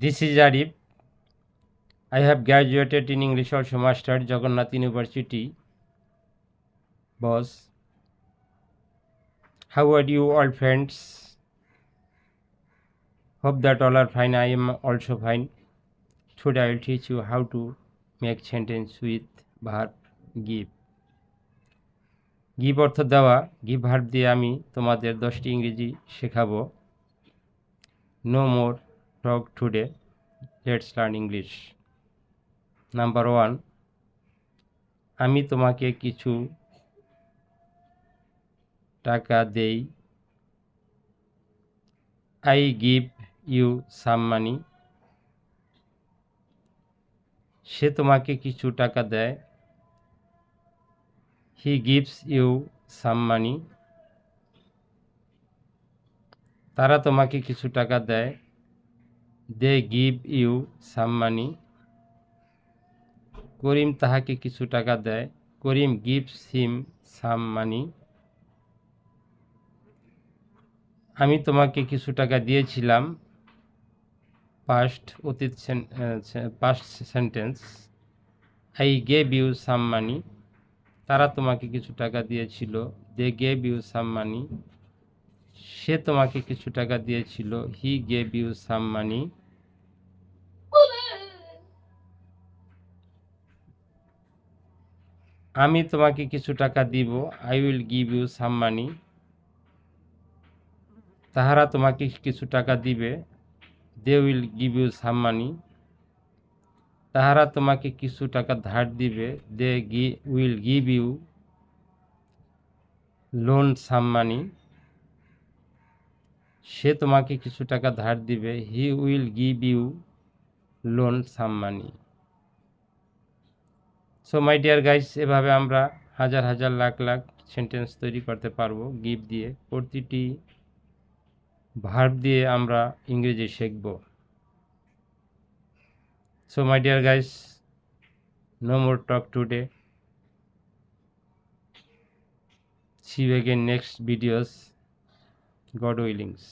This is Arif. I have graduated in English, also mastered Jagannath University. Boss, how are you all friends? Hope that all are fine. I am also fine. Today I will teach you how to make sentence with verb give. Give অর্থ দেওয়া, give verb দিয়ে আমি তোমাদের 10টি ইংরেজি শেখাবো। No more talk today. Let's learn English. Number 1, আমি তোমাকে কিছু টাকা দেই। I give you some money. সে তোমাকে কিছু টাকা দেয়। He gives you some money. তারা তোমাকে কিছু টাকা দেয়। They give you some money. করিম তাহাকে কিছু টাকা দেয়। করিম gives him some money. আমি তোমাকে কিছু টাকা দিয়েছিলাম। past sentence. I gave you some money. তারা তোমাকে কিছু টাকা দিয়েছিল। They gave you some money. সে তোমাকে কিছু টাকা দিয়েছিল। He gave you some money. আমি তোমাকে কিছু টাকা দিব। I will give you some money. তাহারা তোমাকে কিছু টাকা দিবে। They will give you some money. তাহারা তোমাকে কিছু টাকা ধার দিবে। They will give you loan some money. সে তোমাকে কিছু টাকা ধার দিবে। He will give you loan some money. So my dear guys, এভাবে আমরা হাজার হাজার লাখ লাখ সেন্টেন্স তৈরি করতে পারবো গিভ দিয়ে। প্রতিটি ভার্ব দিয়ে আমরা ইংরেজি শিখব। So my dear guys, no more talk today. See you again next videos, God willings.